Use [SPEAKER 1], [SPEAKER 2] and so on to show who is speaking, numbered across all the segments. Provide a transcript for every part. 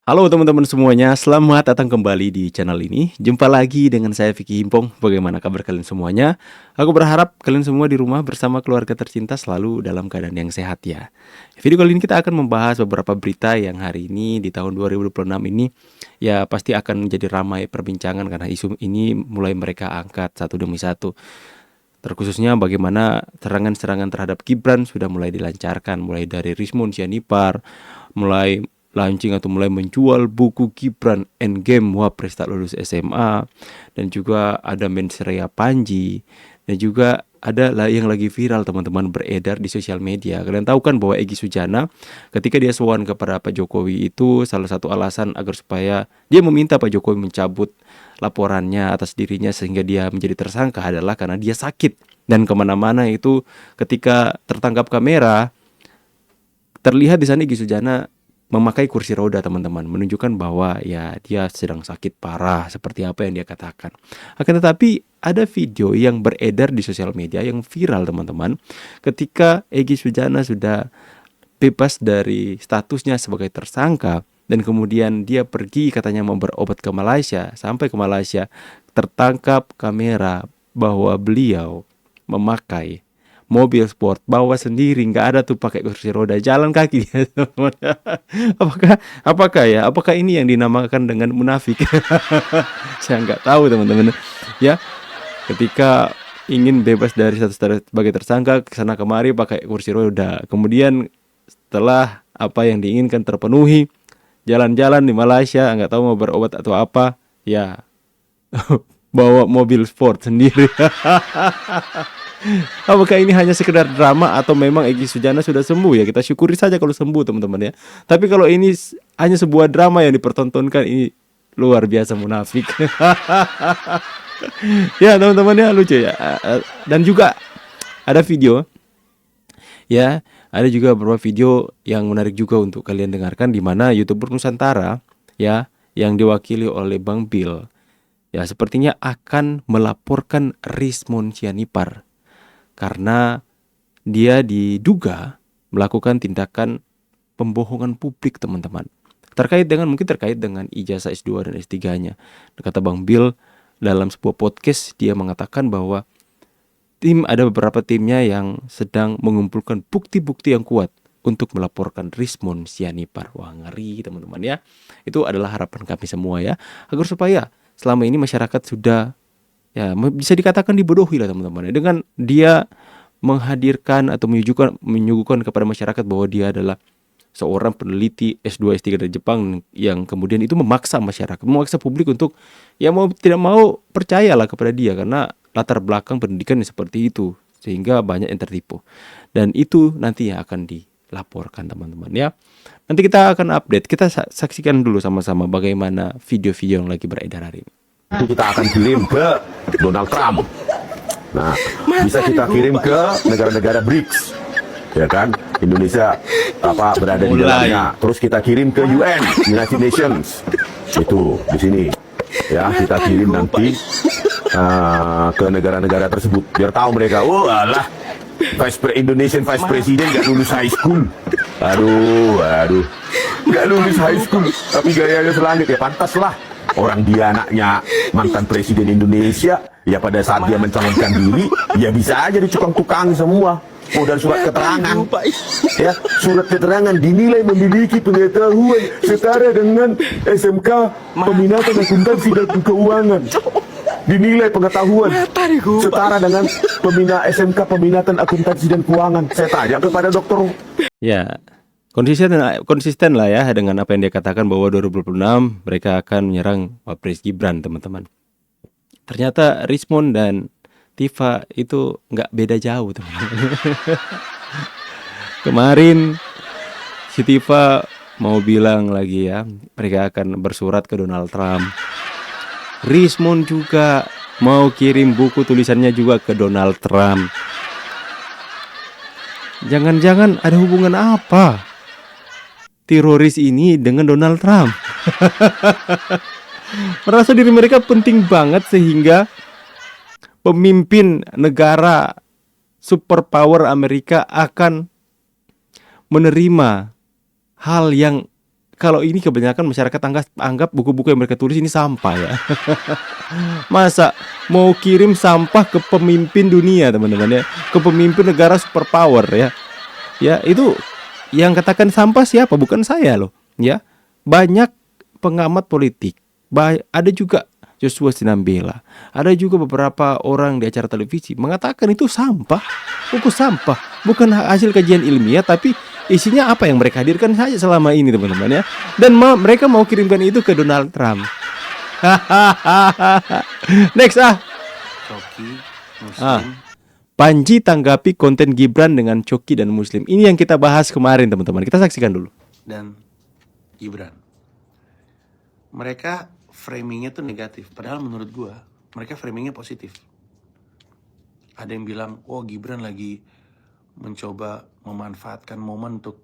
[SPEAKER 1] Halo teman-teman semuanya, selamat datang kembali di channel ini. Jumpa lagi dengan saya Vicky Himpong. Bagaimana kabar kalian semuanya? Aku berharap kalian semua di rumah bersama keluarga tercinta selalu dalam keadaan yang sehat ya. Video kali ini kita akan membahas beberapa berita yang hari ini di tahun 2026 ini ya pasti akan menjadi ramai perbincangan karena isu ini mulai mereka angkat satu demi satu. Terkhususnya bagaimana serangan-serangan terhadap Gibran sudah mulai dilancarkan, mulai dari Rismon Sianipar, mulai launching atau mulai menjual buku Gibran Endgame Wapres tak lulus SMA, dan juga ada Mensreya Panji, dan juga ada yang lagi viral teman-teman beredar di sosial media. Kalian tahu kan bahwa Egy Sujana ketika dia sowan kepada Pak Jokowi itu salah satu alasan agar supaya dia meminta Pak Jokowi mencabut laporannya atas dirinya sehingga dia menjadi tersangka adalah karena dia sakit. Dan kemana-mana itu ketika tertangkap kamera terlihat di sana Egy Sujana memakai kursi roda teman-teman, menunjukkan bahwa ya dia sedang sakit parah seperti apa yang dia katakan. Akan tetapi ada video yang beredar di sosial media yang viral teman-teman, ketika Egy Sujana sudah bebas dari statusnya sebagai tersangka dan kemudian dia pergi katanya mau berobat ke Malaysia. Sampai ke Malaysia tertangkap kamera bahwa beliau memakai mobil sport, bawa sendiri, nggak ada tuh pakai kursi roda, jalan kaki dia. Apakah ini yang dinamakan dengan munafik? Saya nggak tahu teman-teman ya. Ketika ingin bebas dari status sebagai tersangka, kesana kemari pakai kursi roda, kemudian setelah apa yang diinginkan terpenuhi, jalan-jalan di Malaysia, nggak tahu mau berobat atau apa ya, bawa mobil sport sendiri. Apakah ini hanya sekedar drama atau memang Egy Sujana sudah sembuh ya? Kita syukuri saja kalau sembuh teman-teman ya. Tapi kalau ini hanya sebuah drama yang dipertontonkan, ini luar biasa munafik. Ya teman-teman ya, lucu ya. Dan juga ada video ya, ada juga beberapa video yang menarik juga untuk kalian dengarkan, di mana YouTuber Nusantara ya yang diwakili oleh Bang Bill ya sepertinya akan melaporkan Rismon Sianipar karena dia diduga melakukan tindakan pembohongan publik teman-teman. Mungkin terkait dengan ijazah S2 dan S3-nya. Kata Bang Bill dalam sebuah podcast, dia mengatakan bahwa ada beberapa timnya yang sedang mengumpulkan bukti-bukti yang kuat untuk melaporkan Rismon Sianipar. Wah, ngeri teman-teman ya. Itu adalah harapan kami semua ya, agar supaya selama ini masyarakat sudah ya bisa dikatakan dibodohi lah teman-teman, dengan dia menghadirkan atau menyuguhkan kepada masyarakat bahwa dia adalah seorang peneliti S2 S3 dari Jepang, yang kemudian itu memaksa masyarakat, memaksa publik untuk ya mau tidak mau percayalah kepada dia karena latar belakang pendidikan seperti itu, sehingga banyak yang tertipu. Dan itu nanti yang akan dilaporkan teman-teman ya. Nanti kita akan update, kita saksikan dulu sama-sama bagaimana video-video yang lagi beredar hari ini.
[SPEAKER 2] Itu kita akan kirim ke Donald Trump. Nah, bisa kita kirim ke negara-negara BRICS, ya kan? Indonesia berada di dalamnya. Terus kita kirim ke UN, United Nations. Itu di sini. Ya, kita kirim nanti ke negara-negara tersebut biar tahu mereka. Oh, alah. Indonesian Vice President gak lulus high school. Aduh. Gak lulus high school, tapi gayanya selangit ya, pantas lah. Orang dia anaknya mantan presiden Indonesia, ya pada saat dia mencalonkan diri, ya bisa aja ditukang-tukang semua. Modal surat keterangan, ya surat keterangan dinilai memiliki pengetahuan setara dengan SMK Peminatan Akuntansi dan Keuangan. Dinilai pengetahuan setara dengan SMK Peminatan Akuntansi dan Keuangan. Saya tanya kepada dokter.
[SPEAKER 1] Ya, konsisten lah ya dengan apa yang dia katakan bahwa 2026 mereka akan menyerang Wapres Gibran teman-teman. Ternyata Rismon dan Tifa itu nggak beda jauh teman-teman. Kemarin si Tifa mau bilang lagi ya, mereka akan bersurat ke Donald Trump. Rismon juga mau kirim buku tulisannya juga ke Donald Trump. Jangan-jangan ada hubungan apa teroris ini dengan Donald Trump? Merasa diri mereka penting banget sehingga pemimpin negara superpower Amerika akan menerima hal yang kalau ini kebanyakan masyarakat anggap buku-buku yang mereka tulis ini sampah ya. Masa mau kirim sampah ke pemimpin dunia teman-teman ya, ke pemimpin negara superpower ya. Ya itu yang katakan sampah siapa? Bukan saya loh ya. Banyak pengamat politik, ada juga Joshua Sinambela, ada juga beberapa orang di acara televisi mengatakan itu sampah, buku sampah, bukan hasil kajian ilmiah, tapi isinya apa yang mereka hadirkan saja selama ini teman-teman ya. Dan mereka mau kirimkan itu ke Donald Trump. Next
[SPEAKER 3] Coki, Muslim.
[SPEAKER 1] Panji tanggapi konten Gibran dengan Coki dan Muslim. Ini yang kita bahas kemarin teman-teman. Kita saksikan dulu.
[SPEAKER 3] Dan Gibran. Mereka framingnya tuh negatif. Padahal menurut gua mereka framingnya positif. Ada yang bilang, oh Gibran lagi mencoba memanfaatkan momen untuk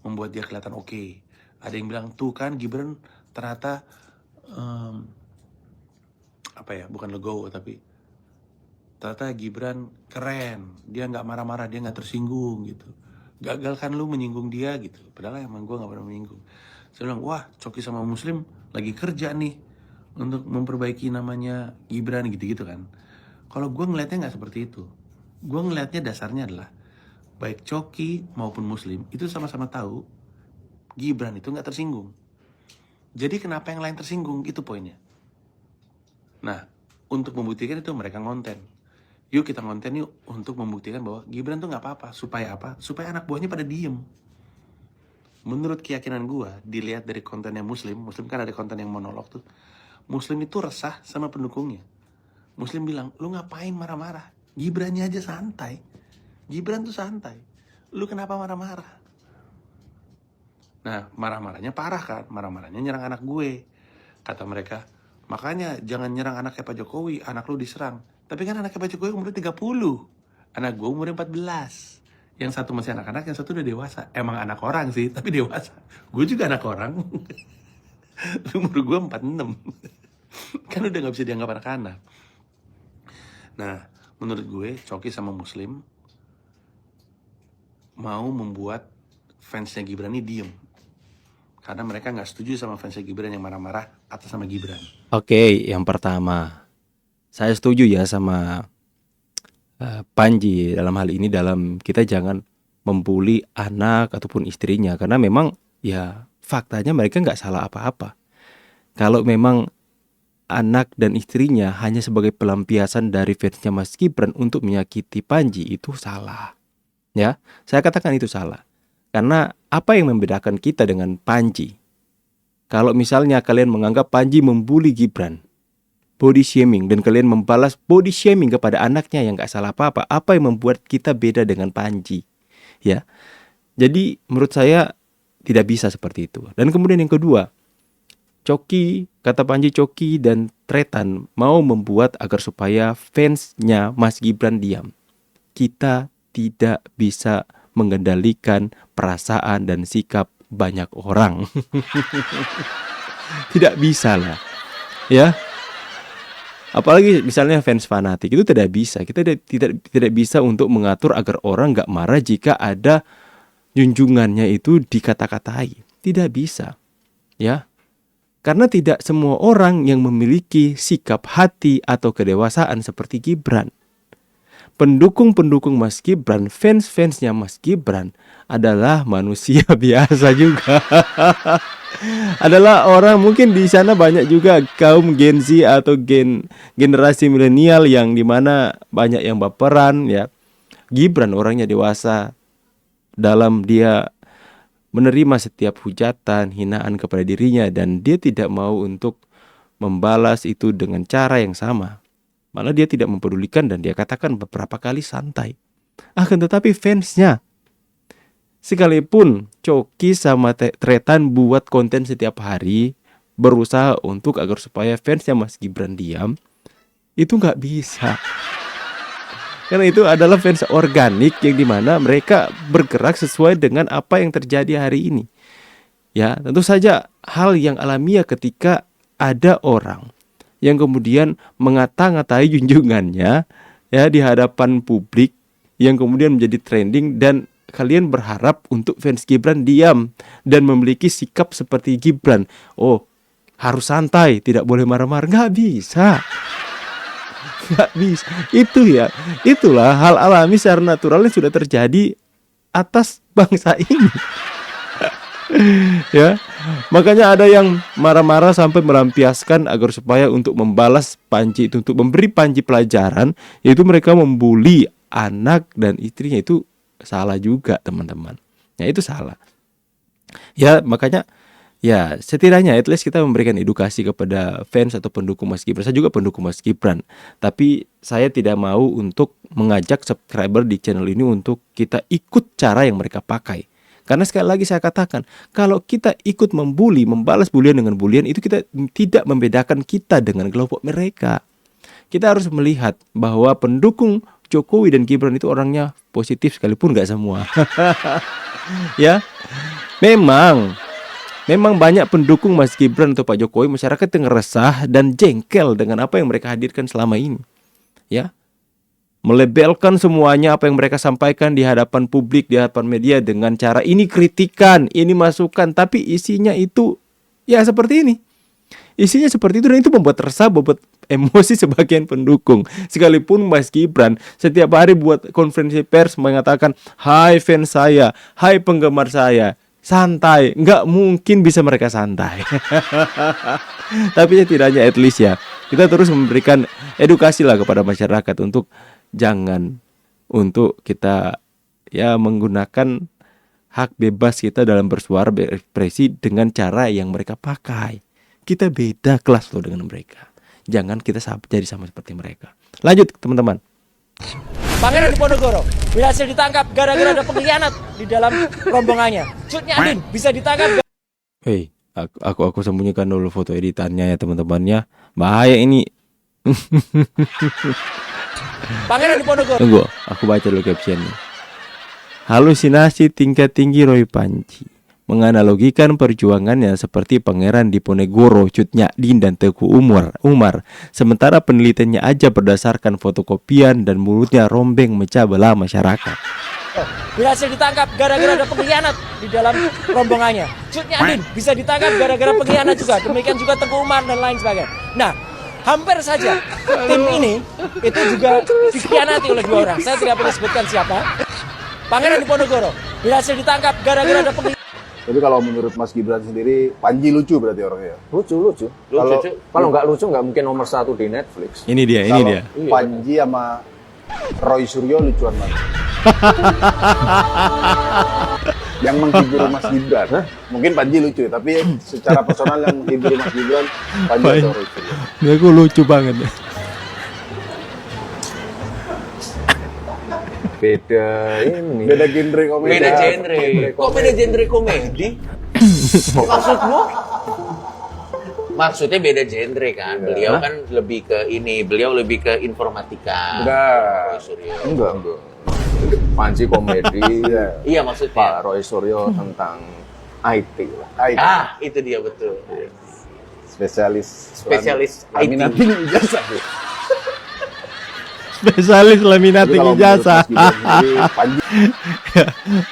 [SPEAKER 3] membuat dia kelihatan oke. Ada yang bilang, tuh kan Gibran ternyata bukan legowo, tapi ternyata Gibran keren, dia nggak marah-marah, dia nggak tersinggung gitu. Gagal kan lu menyinggung dia gitu. Padahal emang gue nggak pernah menyinggung. Saya bilang, wah Coki sama Muslim lagi kerja nih untuk memperbaiki namanya Gibran gitu-gitu kan. Kalau gue ngelihatnya nggak seperti itu. Gue ngelihatnya dasarnya adalah baik Coki maupun Muslim itu sama-sama tahu Gibran itu nggak tersinggung. Jadi kenapa yang lain tersinggung, itu poinnya. Nah, untuk membuktikan itu mereka ngonten. Yuk kita ngonten yuk untuk membuktikan bahwa Gibran tuh nggak apa-apa. Supaya apa? Supaya anak buahnya pada diem. Menurut keyakinan gue, dilihat dari kontennya Muslim kan ada konten yang monolog tuh. Muslim itu resah sama pendukungnya. Muslim bilang, lu ngapain marah-marah? Gibrannya aja santai. Gibran tuh santai. Lu kenapa marah-marah? Nah, marah-marahnya parah kan? Marah-marahnya nyerang anak gue. Kata mereka, makanya jangan nyerang anaknya Pak Jokowi, anak lu diserang. Tapi kan anaknya Pak Jokowi umurnya 30. Anak gue umurnya 14. Yang satu masih anak-anak, yang satu udah dewasa. Emang anak orang sih, tapi dewasa. Gue juga anak orang. Umur gue 46. Kan udah gak bisa dianggap anak-anak. Nah, menurut gue, Coki sama Muslim mau membuat fansnya Gibran ini diem. Karena mereka gak setuju sama fansnya Gibran yang marah-marah atas sama Gibran.
[SPEAKER 1] Oke, yang pertama, saya setuju ya sama Panji dalam hal ini, dalam kita jangan membuli anak ataupun istrinya, karena memang ya faktanya mereka nggak salah apa-apa. Kalau memang anak dan istrinya hanya sebagai pelampiasan dari fansnya Mas Gibran untuk menyakiti Panji, itu salah. Ya, saya katakan itu salah. Karena apa yang membedakan kita dengan Panji? Kalau misalnya kalian menganggap Panji membuli Gibran, body shaming, dan kalian membalas body shaming kepada anaknya yang gak salah apa-apa, apa yang membuat kita beda dengan Panji? Ya, jadi menurut saya tidak bisa seperti itu. Dan kemudian yang kedua, Coki, kata Panji, Coki dan Tretan mau membuat agar supaya fansnya Mas Gibran diam. Kita tidak bisa mengendalikan perasaan dan sikap banyak orang. Tidak bisa lah, ya. Apalagi misalnya fans fanatik, itu tidak bisa. Kita tidak bisa untuk mengatur agar orang gak marah jika ada junjungannya itu dikata-katai. Tidak bisa, ya. Karena tidak semua orang yang memiliki sikap hati atau kedewasaan seperti Gibran. Pendukung-pendukung Mas Gibran, fans-fansnya Mas Gibran adalah manusia biasa juga. Adalah orang, mungkin di sana banyak juga kaum Gen Z atau generasi milenial yang dimana banyak yang baperan ya. Gibran orangnya dewasa dalam dia menerima setiap hujatan, hinaan kepada dirinya, dan dia tidak mau untuk membalas itu dengan cara yang sama. Malah dia tidak mempedulikan dan dia katakan beberapa kali santai. Akan tetapi fansnya, sekalipun Coki sama Tretan buat konten setiap hari, berusaha untuk agar supaya fansnya Mas Gibran diam, itu nggak bisa. Karena itu adalah fans organik yang dimana mereka bergerak sesuai dengan apa yang terjadi hari ini. Ya, tentu saja hal yang alamiah ketika ada orang yang kemudian mengata-ngatai junjungannya ya di hadapan publik, yang kemudian menjadi trending, dan kalian berharap untuk fans Gibran diam dan memiliki sikap seperti Gibran. Oh, harus santai, tidak boleh marah-marah. Nggak bisa. Nggak bisa. Itulah hal alami secara naturalnya sudah terjadi atas bangsa ini. Ya, makanya ada yang marah-marah sampai melampiaskan agar supaya untuk membalas Panji itu, untuk memberi Panji pelajaran, yaitu mereka membuli anak dan istrinya. Itu salah juga, teman-teman. Ya, itu salah. Ya, makanya ya setidaknya at least kita memberikan edukasi kepada fans atau pendukung Mas Gibran. Saya juga pendukung Mas Gibran, tapi saya tidak mau untuk mengajak subscriber di channel ini untuk kita ikut cara yang mereka pakai. Karena sekali lagi saya katakan, kalau kita ikut membuli, membalas bulian dengan bulian, itu kita tidak membedakan kita dengan kelompok mereka. Kita harus melihat bahwa pendukung Jokowi dan Gibran itu orangnya positif sekalipun nggak semua. Ya, memang banyak pendukung Mas Gibran atau Pak Jokowi, masyarakat yang resah dan jengkel dengan apa yang mereka hadirkan selama ini. Ya, melabelkan semuanya apa yang mereka sampaikan di hadapan publik, di hadapan media dengan cara ini kritikan, ini masukan, tapi isinya itu ya seperti ini. Isinya seperti itu dan itu membuat resah, membuat emosi sebagian pendukung. Sekalipun Mas Gibran setiap hari buat konferensi pers mengatakan, "Hai fans saya, hai penggemar saya, santai." Nggak mungkin bisa mereka santai. Tapi setidaknya at least ya, kita terus memberikan edukasi lah kepada masyarakat untuk jangan, untuk kita ya menggunakan hak bebas kita dalam bersuara, berekspresi dengan cara yang mereka pakai. Kita beda kelas loh dengan mereka. Jangan kita jadi sama seperti mereka. Lanjut teman-teman.
[SPEAKER 4] Pangeran Diponegoro berhasil ditangkap gara-gara ada pengkhianat di dalam rombongannya. Cutnya Adin bisa ditangkap.
[SPEAKER 1] Hei, aku sembunyikan dulu foto editannya ya teman-temannya. Bahaya ini.
[SPEAKER 4] Pangeran Diponegoro.
[SPEAKER 1] Tunggu, aku baca dulu captionnya. Halusinasi tingkat tinggi Roy Panji menganalogikan perjuangannya seperti Pangeran Diponegoro, Cut Nyak-Din dan Teguh Umar. Sementara penelitiannya aja berdasarkan fotokopian dan mulutnya rombeng mecah belah masyarakat.
[SPEAKER 4] Berhasil ditangkap gara-gara ada pengkhianat di dalam rombongannya. Cut Nyak-Din bisa ditangkap gara-gara pengkhianat juga. Demikian juga Teguh Umar dan lain sebagainya. Nah, hampir saja tim ini itu juga dikhianati oleh dua orang. Saya tidak perlu sebutkan siapa. Pangeran Diponegoro berhasil ditangkap gara-gara ada pengkhianat.
[SPEAKER 5] Jadi kalau menurut Mas Gibran sendiri, Panji lucu berarti orangnya ya?
[SPEAKER 6] Lucu. Kalau nggak lucu nggak mungkin nomor 1 di Netflix.
[SPEAKER 1] Ini dia.
[SPEAKER 5] Panji sama Roy Suryo lucuan mana? Yang menghibur Mas Gibran. Mungkin Panji lucu, tapi secara personal yang menghibur Mas Gibran, Panji atau Roy Suryo?
[SPEAKER 1] Dia kok lucu banget.
[SPEAKER 6] Beda ini.
[SPEAKER 5] Beda genre komedi.
[SPEAKER 6] Beda genre. Kok beda genre komedi? Maksudmu? Maksudnya beda genre kan. Beliau kan lebih ke ini, beliau lebih ke informatika.
[SPEAKER 5] Enggak.
[SPEAKER 6] Panji komedi.
[SPEAKER 5] Iya.
[SPEAKER 6] Iya maksudnya.
[SPEAKER 5] Pak Roy Suryo tentang IT lah. IT.
[SPEAKER 6] Ah, itu dia betul.
[SPEAKER 5] Spesialis
[SPEAKER 6] laminating
[SPEAKER 5] ijazah.
[SPEAKER 1] Spesialis laminating ijazah.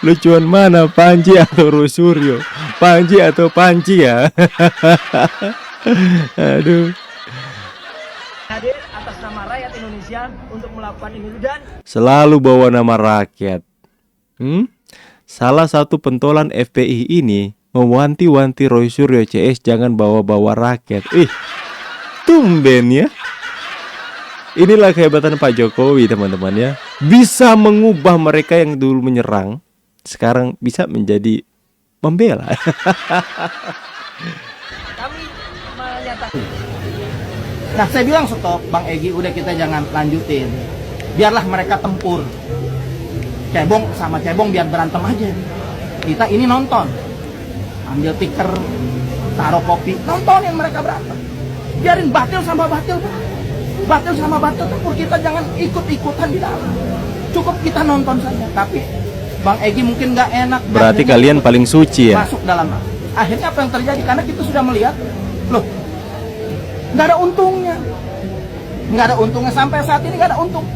[SPEAKER 1] Lucuan mana, Panji atau Roy Suryo? Panji atau Panji ya? Aduh.
[SPEAKER 4] Hadir atas nama rakyat Indonesia untuk melakukan ini dan
[SPEAKER 1] Selalu bawa nama rakyat. Salah satu pentolan FPI ini mewanti-wanti Roy Suryo CS jangan bawa-bawa rakyat. Tumben ya. Inilah kehebatan Pak Jokowi teman-teman ya. Bisa mengubah mereka yang dulu menyerang, sekarang bisa menjadi membela.
[SPEAKER 4] kami menyatakan.
[SPEAKER 7] Nah, saya bilang stop, Bang Egy, udah kita jangan lanjutin. Biarlah mereka tempur. Cebong sama cebong biar berantem aja. Kita ini nonton. Ambil tikar, taruh kopi, nontonin mereka berantem. Biarin batil sama batil, batil sama batil tempur, kita jangan ikut-ikutan di dalam. Cukup kita nonton saja. Tapi Bang Egy mungkin nggak enak.
[SPEAKER 1] Berarti kalian paling suci ya?
[SPEAKER 7] Masuk dalam. Akhirnya apa yang terjadi? Karena kita sudah melihat, loh, nggak ada untungnya. Nggak ada untungnya sampai saat ini, nggak ada untung.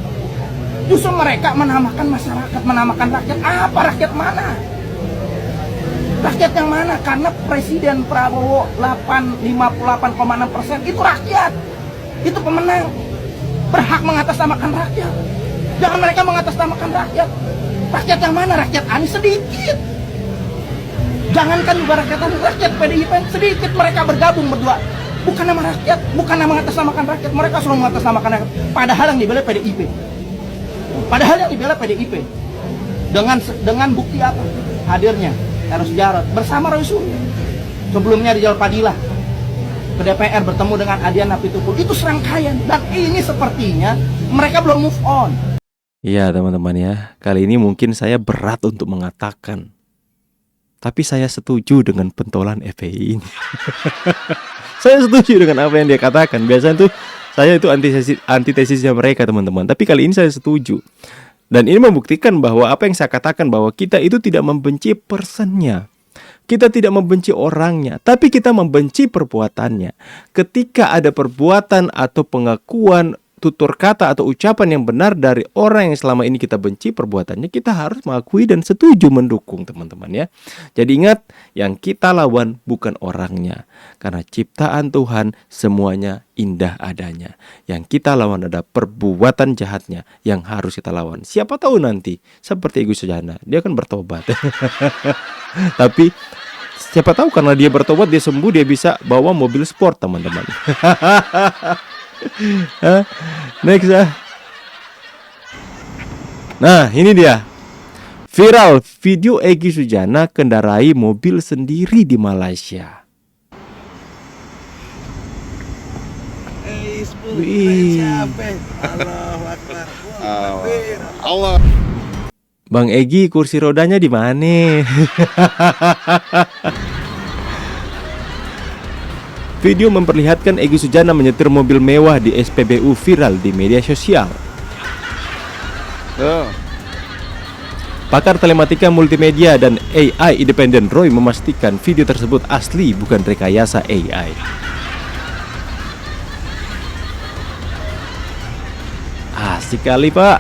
[SPEAKER 7] Justru mereka menamakan masyarakat, menamakan rakyat. Apa rakyat mana? Rakyat yang mana? Karena Presiden Prabowo 58,6% itu rakyat. Itu pemenang. Berhak mengatasnamakan rakyat. Jangan mereka mengatasnamakan rakyat. Rakyat yang mana? Rakyat Anies sedikit. Jangankan juga rakyat Anies, rakyat PDIP sedikit mereka bergabung berdua. Bukan nama rakyat, bukan nama mengatasnamakan rakyat. Mereka selalu mengatasnamakan rakyat. Padahal yang dibela PDIP. Padahal yang dibela PDIP. Dengan bukti apa? Hadirnya Eros Jarot bersama Roy Suryo. Sebelumnya di Jalur Padilah ke DPR bertemu dengan Adian Apitupul. Itu serangkaian. Dan ini sepertinya mereka belum move on.
[SPEAKER 1] Iya teman-teman ya, kali ini mungkin saya berat untuk mengatakan, tapi saya setuju dengan pentolan FPI ini. Saya setuju dengan apa yang dia katakan. Biasanya tuh saya itu antitesisnya mereka teman-teman. Tapi kali ini saya setuju. Dan ini membuktikan bahwa apa yang saya katakan, bahwa kita itu tidak membenci personnya. Kita tidak membenci orangnya, tapi kita membenci perbuatannya. Ketika ada perbuatan atau pengakuan, tutur kata atau ucapan yang benar dari orang yang selama ini kita benci perbuatannya, kita harus mengakui dan setuju mendukung teman-teman ya. Jadi ingat, yang kita lawan bukan orangnya, karena ciptaan Tuhan semuanya indah adanya. Yang kita lawan ada perbuatan jahatnya yang harus kita lawan. Siapa tahu nanti seperti Egy Sujana, dia kan bertobat. Tapi siapa tahu karena dia bertobat, dia sembuh, dia bisa bawa mobil sport teman-teman. Next ya. Nah ini dia viral video Egy Sujana kendarai mobil sendiri di Malaysia. Wih.
[SPEAKER 5] Allah.
[SPEAKER 1] Bang Egy kursi rodanya di mana? Video memperlihatkan Egy Sujana menyetir mobil mewah di SPBU viral di media sosial. Pakar telematika multimedia dan AI independen Roy memastikan video tersebut asli, bukan rekayasa AI. Asik kali pak.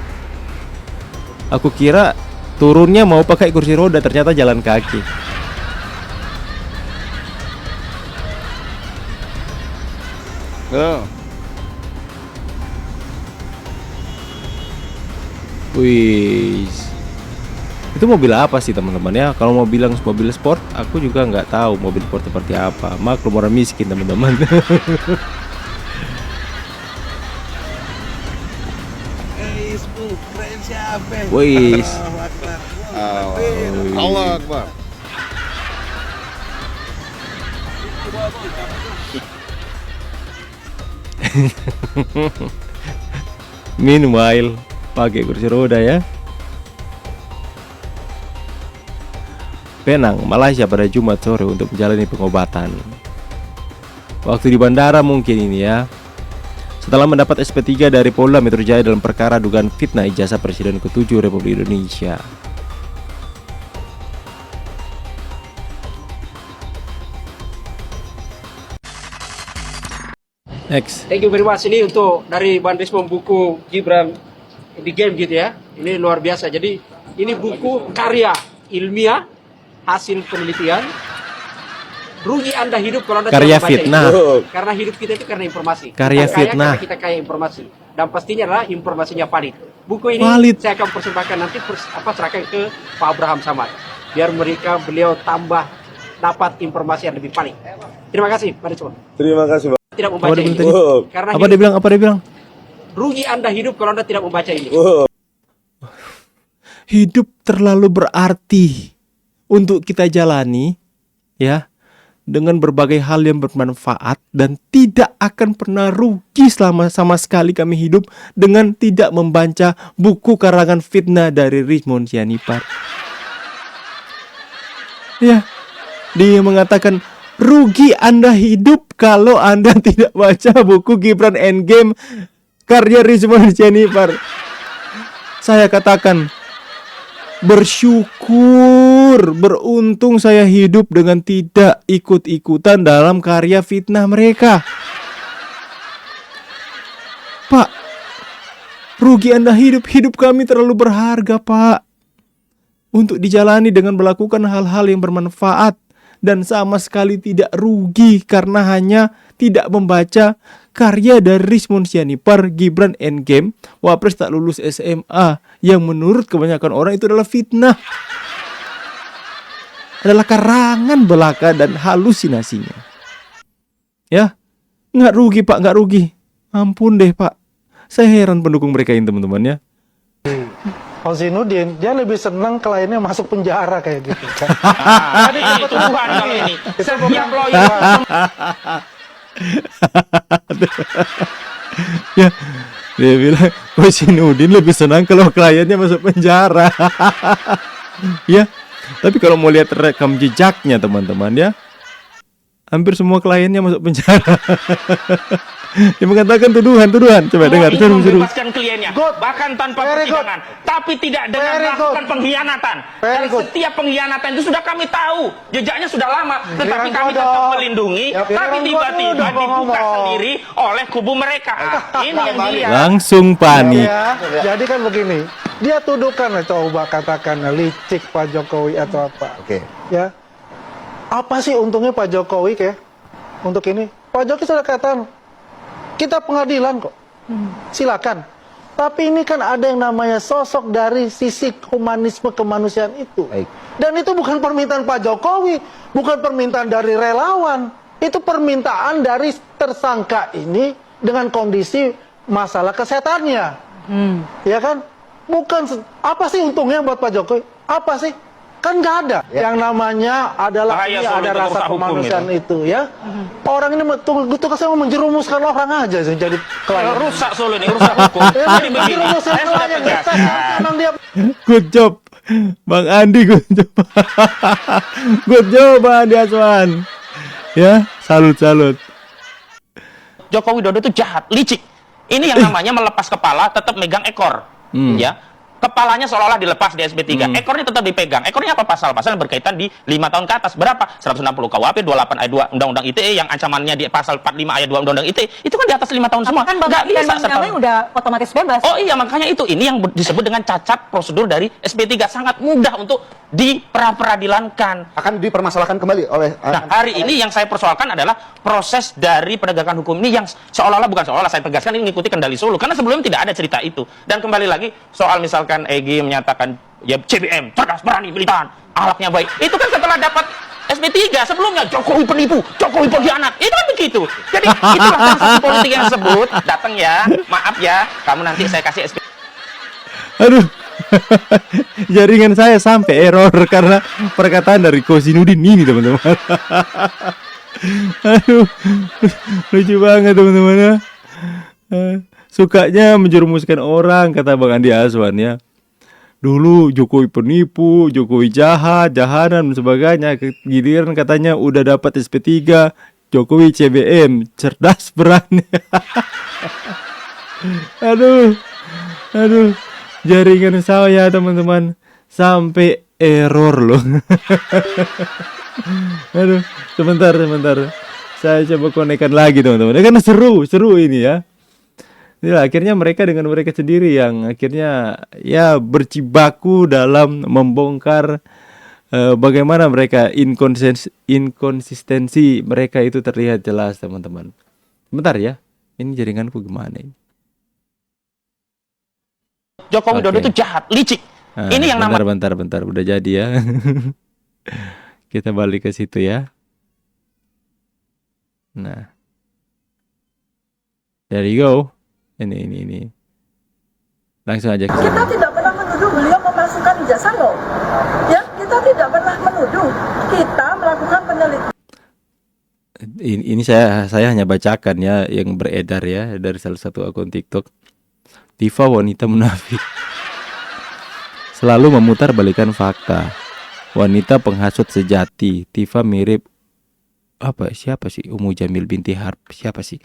[SPEAKER 1] Aku kira turunnya mau pakai kursi roda, ternyata jalan kaki. Wih, itu mobil apa sih teman-teman ya? Kalau mau bilang mobil sport, aku juga nggak tahu mobil sport seperti apa. Maklum orang miskin teman-teman. Wih,
[SPEAKER 5] Allah Akbar.
[SPEAKER 1] meanwhile pakai kursi roda ya. Penang, Malaysia pada Jumat sore untuk menjalani pengobatan. Waktu di bandara mungkin ini ya. Setelah mendapat SP3 dari Polda Metro Jaya dalam perkara dugaan fitnah ijazah Presiden ke-7 Republik Indonesia. Next.
[SPEAKER 8] Thank you very much. Ini untuk dari Bandrismom buku Gibran di game gitu ya. Ini luar biasa. Jadi ini buku karya ilmiah hasil penelitian. Rugi Anda hidup kalau Anda
[SPEAKER 1] karya
[SPEAKER 8] tidak membaca
[SPEAKER 1] fitnah.
[SPEAKER 8] itu. Karena hidup kita itu karena informasi.
[SPEAKER 1] Karya
[SPEAKER 8] kita kaya
[SPEAKER 1] fitnah.
[SPEAKER 8] karena kita kaya informasi. Dan pastinya adalah informasinya valid. Buku ini
[SPEAKER 1] Valid.
[SPEAKER 8] saya akan persembahkan nanti serahkan ke Pak Abraham Samad. Biar beliau tambah dapat informasi yang lebih valid. Terima kasih Pak Rizwan.
[SPEAKER 5] Terima kasih, Bang.
[SPEAKER 8] Tidak membaca ini. Karena
[SPEAKER 1] Apa dia bilang? Apa dia bilang?
[SPEAKER 8] rugi Anda hidup kalau Anda tidak membaca ini.
[SPEAKER 1] Hidup terlalu berarti untuk kita jalani ya, dengan berbagai hal yang bermanfaat, dan tidak akan pernah rugi selama sama sekali kami hidup dengan tidak membaca buku karangan fitnah dari Richmond Sianipar. Ya, dia mengatakan rugi Anda hidup kalau Anda tidak baca buku Gibran Endgame karya Richmond Sianipar. Saya katakan bersyukur, beruntung saya hidup dengan tidak ikut-ikutan dalam karya fitnah mereka. Pak, Rugi Anda hidup kami terlalu berharga, Pak, untuk dijalani dengan melakukan hal-hal yang bermanfaat dan sama sekali tidak rugi karena hanya tidak membaca karya dari Rismon Sianipar, Gibran Endgame, Wapres tak lulus SMA, yang menurut kebanyakan orang itu adalah fitnah, adalah karangan belaka dan halusinasinya. Ya, nggak rugi Pak, nggak rugi. Ampun deh Pak, saya heran pendukung mereka ini teman-teman ya.
[SPEAKER 9] Kozinudin, dia lebih senang kliennya masuk penjara kayak gitu kan.
[SPEAKER 6] Jadi itu Tuhan kalau ini. Setiap lawyer
[SPEAKER 1] Ya, dia bilang Kozinudin lebih senang kalau kliennya masuk penjara. Ya, tapi kalau mau lihat rekam jejaknya teman-teman ya, hampir semua kliennya masuk penjara. Dia mengatakan tuduhan. Coba dengar,
[SPEAKER 6] ingin membebaskan kliennya, bahkan tanpa persidangan, tapi tidak dengan melakukan pengkhianatan. Dan setiap pengkhianatan itu sudah kami tahu, jejaknya sudah lama, tetapi kami tetap melindungi. Tapi tiba-tiba dibuka sendiri oleh kubu mereka. Ini yang dilihat.
[SPEAKER 1] Langsung panik.
[SPEAKER 9] Ya, jadi kan begini, dia tuduhkan, coba katakan licik Pak Jokowi atau apa.
[SPEAKER 5] Oke.
[SPEAKER 9] Ya, apa sih untungnya Pak Jokowi untuk ini? Pak Jokowi sudah katakan, kita pengadilan kok, silakan. Tapi ini kan ada yang namanya sosok dari sisi humanisme kemanusiaan itu.
[SPEAKER 5] Baik.
[SPEAKER 9] Dan itu bukan permintaan Pak Jokowi, bukan permintaan dari relawan. Itu permintaan dari tersangka ini dengan kondisi masalah kesehatannya. Ya kan? Bukan, apa sih untungnya buat Pak Jokowi? Apa sih? Kan nggak ada. Yang namanya adalah
[SPEAKER 6] Bahaya
[SPEAKER 9] ini
[SPEAKER 6] soal
[SPEAKER 9] ada
[SPEAKER 6] itu,
[SPEAKER 9] rasa
[SPEAKER 6] urusan hukum
[SPEAKER 9] kemanusiaan itu ya. Orang ini tugasnya mau menjerumuskan orang aja jadi klien.
[SPEAKER 6] Rusak Solo ini, rusak hukum. Jadi begini, saya sudah tegaskan.
[SPEAKER 9] Memang dia
[SPEAKER 1] Good job Bang Andi, good job. Good job Bang Andi Aswan. Ya, salut.
[SPEAKER 6] Joko Widodo itu jahat, licik. Ini yang namanya melepas kepala, tetap megang ekor. Ya. Kepalanya seolah-olah dilepas di SP3, ekornya tetap dipegang. Ekornya apa pasal-pasal yang berkaitan di 5 tahun ke atas? Berapa? 160 KUHP, 28 ayat 2 Undang-Undang ITE, yang ancamannya di pasal 45 ayat 2 Undang-Undang ITE. Itu kan di atas 5 tahun semua.
[SPEAKER 10] Kan
[SPEAKER 6] Nggak bisa
[SPEAKER 10] namanya udah otomatis bebas.
[SPEAKER 6] Oh iya, makanya itu. Ini yang disebut dengan cacat prosedur dari SP3. Sangat mudah untuk diperadilankan.
[SPEAKER 5] Akan dipermasalahkan kembali oleh...
[SPEAKER 6] Nah, hari ini yang saya persoalkan adalah proses dari penegakan hukum ini yang seolah-olah, bukan seolah-olah, saya tegaskan ini mengikuti kendali Solo. Karena sebelum tidak ada cerita itu. Dan kembali lagi, soal misalkan Egy menyatakan, ya CBM, cerdas, berani, militan, akhlaknya baik. Itu kan setelah dapat SP3, sebelumnya Jokowi penipu, Jokowi pengkhianat. Itu kan begitu. Jadi itulah transaksi politik yang disebut. Datang ya, maaf ya, kamu nanti saya kasih SP.
[SPEAKER 1] Aduh. Jaringan saya sampai error karena perkataan dari Kozinudin ini teman-teman. Aduh, lucu banget teman-teman ya. Sukanya menjerumuskan orang, kata Bang Andi Aswan ya. Dulu Jokowi penipu, Jokowi jahat, jahanan dan sebagainya. Giliran katanya udah dapat SP3, Jokowi CBM, cerdas berani. Aduh. Jaringan saya teman-teman sampai error loh. Aduh, sebentar. Saya coba konekkan lagi teman-teman. Karena seru ini ya. Inilah akhirnya mereka dengan mereka sendiri yang akhirnya ya berjibaku dalam membongkar bagaimana mereka inkonsistensi mereka itu terlihat jelas teman-teman. Bentar ya. Ini jaringanku gimana ini?
[SPEAKER 6] Joko Widodo itu jahat, licik. Ini yang namanya.
[SPEAKER 1] Bentar, udah jadi ya. Kita balik ke situ ya. Nah, there you go. Ini. Langsung aja.
[SPEAKER 10] Kita tidak pernah menuduh beliau memasukkan ijazah loh. Ya, kita tidak pernah menuduh. Kita melakukan penelitian.
[SPEAKER 1] Ini saya hanya bacakan ya yang beredar ya dari salah satu akun TikTok. Tifa wanita munafik, selalu memutar balikan fakta. Wanita penghasut sejati. Tifa mirip siapa sih? Umu Jamil binti Harb. Siapa sih?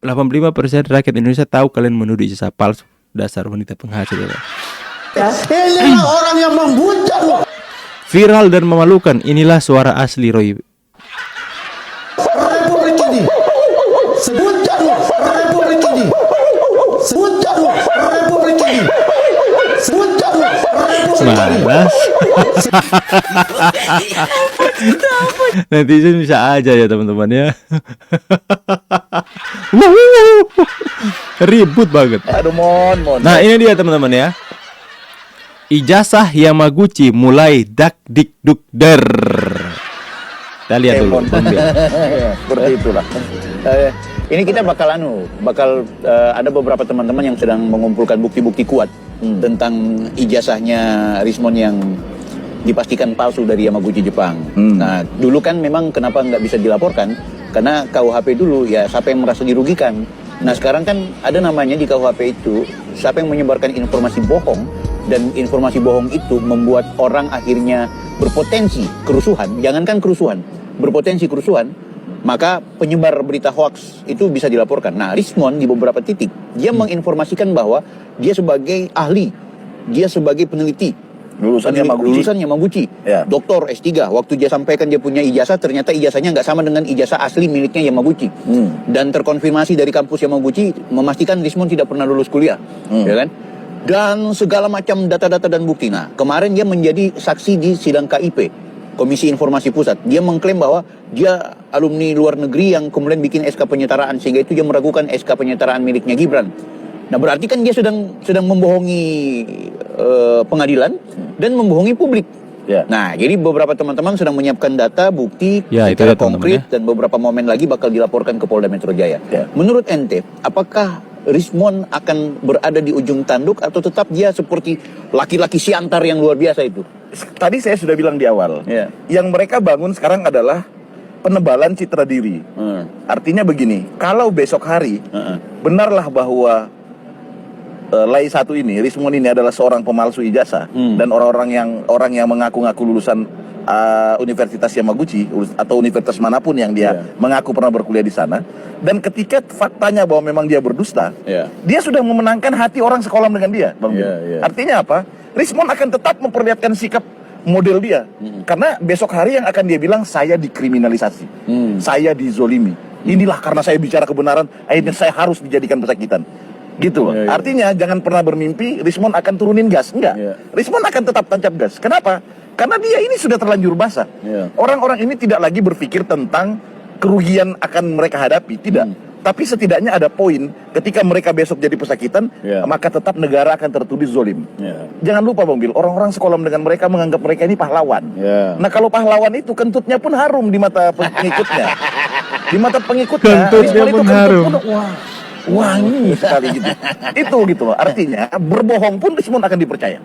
[SPEAKER 1] 85% rakyat Indonesia tahu kalian menuduh ijazah palsu. Dasar wanita penghasut.
[SPEAKER 9] ini orang yang membujang.
[SPEAKER 1] Viral dan memalukan. Inilah suara asli Roy.
[SPEAKER 9] Republik ini. Sebujang Republik ini.
[SPEAKER 11] Republik ini.
[SPEAKER 1] Mas. Netizen bisa aja ya teman-teman ya. Ribut banget.
[SPEAKER 5] Aduh, mon.
[SPEAKER 1] Nah ini dia teman-teman ya. Ijazah Yamaguchi mulai dak dik duk der. Kita lihat dulu.
[SPEAKER 5] Seperti itulah. Ini kita bakal ada beberapa teman-teman yang sedang mengumpulkan bukti-bukti kuat tentang ijazahnya Rismon yang dipastikan palsu dari Yamaguchi Jepang. Nah, dulu kan memang kenapa nggak bisa dilaporkan? Karena KUHP dulu ya siapa yang merasa dirugikan. Nah, sekarang kan ada namanya di KUHP itu siapa yang menyebarkan informasi bohong, dan informasi bohong itu membuat orang akhirnya berpotensi kerusuhan, jangankan kerusuhan, berpotensi kerusuhan, maka penyebar berita hoax itu bisa dilaporkan. Nah, Rismon di beberapa titik dia menginformasikan bahwa dia sebagai ahli, dia sebagai peneliti, lulusan Yamaguchi, ya. Doktor S3. Waktu dia sampaikan dia punya ijazah, ternyata ijazahnya nggak sama dengan ijazah asli miliknya Yamaguchi. Dan terkonfirmasi dari kampus Yamaguchi memastikan Rismon tidak pernah lulus kuliah, ya kan? Dan segala macam data-data dan bukti. Nah, kemarin dia menjadi saksi di sidang KIP, Komisi Informasi Pusat. Dia mengklaim bahwa dia alumni luar negeri yang kemudian bikin SK penyetaraan, sehingga itu dia meragukan SK penyetaraan miliknya Gibran. Nah, berarti kan dia sedang membohongi pengadilan dan membohongi publik. Ya. Nah, jadi beberapa teman-teman sedang menyiapkan data, bukti secara konkret, dan beberapa momen lagi bakal dilaporkan ke Polda Metro Jaya. Ya. Menurut ente, apakah Rismon akan berada di ujung tanduk atau tetap dia seperti laki-laki siantar yang luar biasa itu?
[SPEAKER 12] Tadi saya sudah bilang di awal, yang mereka bangun sekarang adalah penebalan citra diri. Artinya begini, kalau besok hari benarlah bahwa Lai satu ini, Rismon ini adalah seorang pemalsu ijazah, dan orang yang mengaku-ngaku lulusan Universitas Yamaguchi atau universitas manapun yang dia mengaku pernah berkuliah di sana, dan ketika faktanya bahwa memang dia berdusta, dia sudah memenangkan hati orang sekolah dengan dia, Bang. Artinya apa? Rismon akan tetap memperlihatkan sikap model dia, karena besok hari yang akan dia bilang saya dikriminalisasi, saya dizolimi. Inilah karena saya bicara kebenaran, akhirnya saya harus dijadikan pesakitan. Gitu loh. Artinya jangan pernah bermimpi Rismon akan turunin gas. Enggak. Rismon akan tetap tancap gas. Kenapa? Karena dia ini sudah terlanjur basah. Orang-orang ini tidak lagi berpikir tentang kerugian akan mereka hadapi. Tidak. Tapi setidaknya ada poin ketika mereka besok jadi pesakitan, maka tetap negara akan tertulis zolim. Jangan lupa Bang Bil, orang-orang sekolah dengan mereka menganggap mereka ini pahlawan. Nah, kalau pahlawan itu kentutnya pun harum di mata pengikutnya. Di mata pengikutnya,
[SPEAKER 1] kentutnya pun harum.
[SPEAKER 12] Wangi sekali gitu. Itu gitu loh. Artinya berbohong pun Rismon akan dipercaya.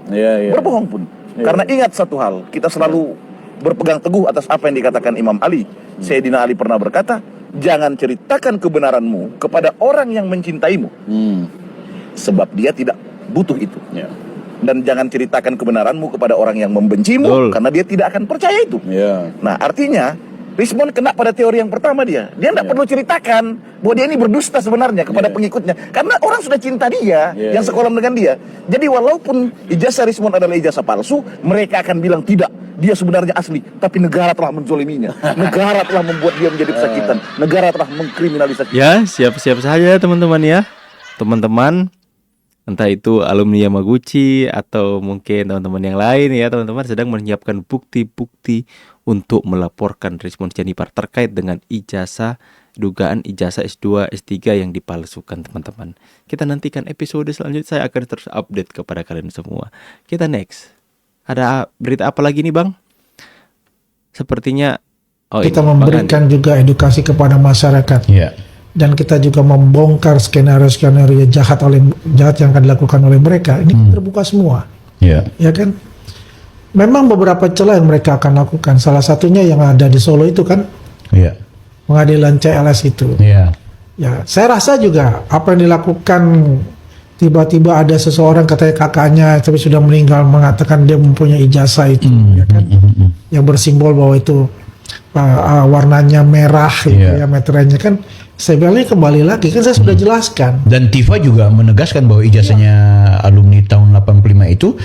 [SPEAKER 12] Berbohong pun. Karena ingat satu hal, kita selalu berpegang teguh atas apa yang dikatakan Imam Ali. Sayyidina Ali pernah berkata, jangan ceritakan kebenaranmu kepada orang yang mencintaimu, sebab dia tidak butuh itu. Dan jangan ceritakan kebenaranmu kepada orang yang membencimu, karena dia tidak akan percaya itu. Nah, artinya Rismon kena pada teori yang pertama dia. Dia tidak perlu ceritakan bahwa dia ini berdusta sebenarnya kepada pengikutnya. Karena orang sudah cinta dia, yang sekolah dengan dia. Jadi walaupun ijazah Rismon adalah ijazah palsu, mereka akan bilang tidak, dia sebenarnya asli. Tapi negara telah menzoliminya. Negara telah membuat dia menjadi pesakitan. Negara telah mengkriminalisasi.
[SPEAKER 1] Ya, siap-siap saja teman-teman ya. Teman-teman, entah itu alumni Yamaguchi atau mungkin teman-teman yang lain ya, teman-teman sedang menyiapkan bukti-bukti untuk melaporkan Rismon Sianipar terkait dengan dugaan ijazah S2, S3 yang dipalsukan, teman-teman. Kita nantikan episode selanjutnya, saya akan terus update kepada kalian semua. Kita next. Ada berita apa lagi nih, Bang? Sepertinya
[SPEAKER 11] kita memberikan juga edukasi kepada masyarakat. Dan kita juga membongkar skenario-skenario jahat yang akan dilakukan oleh mereka. Ini terbuka semua. Ya kan? Memang beberapa celah yang mereka akan lakukan. Salah satunya yang ada di Solo itu kan, pengadilan CLS itu. Ya, saya rasa juga apa yang dilakukan, tiba-tiba ada seseorang katanya kakaknya tapi sudah meninggal mengatakan dia mempunyai ijazah itu, ya kan, yang bersimbol bahwa itu warnanya merah, ya meterannya kan. Saya bilang kembali lagi kan saya sudah jelaskan.
[SPEAKER 13] Dan Tifa juga menegaskan bahwa ijazahnya alumni tahun 85 itu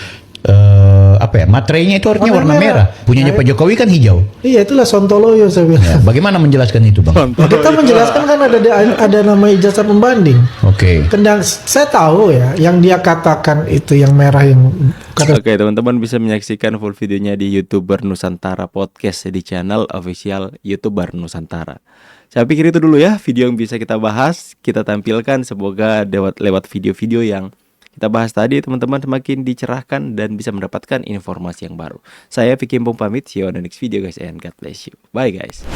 [SPEAKER 13] Materainya itu artinya warna merah. Punyanya Pak Jokowi kan hijau.
[SPEAKER 11] Iya, itulah sontoloyo saya bilang.
[SPEAKER 13] Ya, bagaimana menjelaskan itu, Bang?
[SPEAKER 11] Ya, kita menjelaskan kan ada nama ijazah pembanding.
[SPEAKER 13] Oke.
[SPEAKER 11] Dan saya tahu ya, yang dia katakan itu yang merah yang
[SPEAKER 1] Oke, teman-teman bisa menyaksikan full videonya di YouTuber Nusantara Podcast di channel official YouTuber Nusantara. Saya pikir itu dulu ya video yang bisa kita bahas, kita tampilkan, semoga lewat video-video yang kita bahas tadi teman-teman semakin dicerahkan dan bisa mendapatkan informasi yang baru. Saya Vicky Himpong pamit, see you on the next video guys, and God bless you. Bye guys.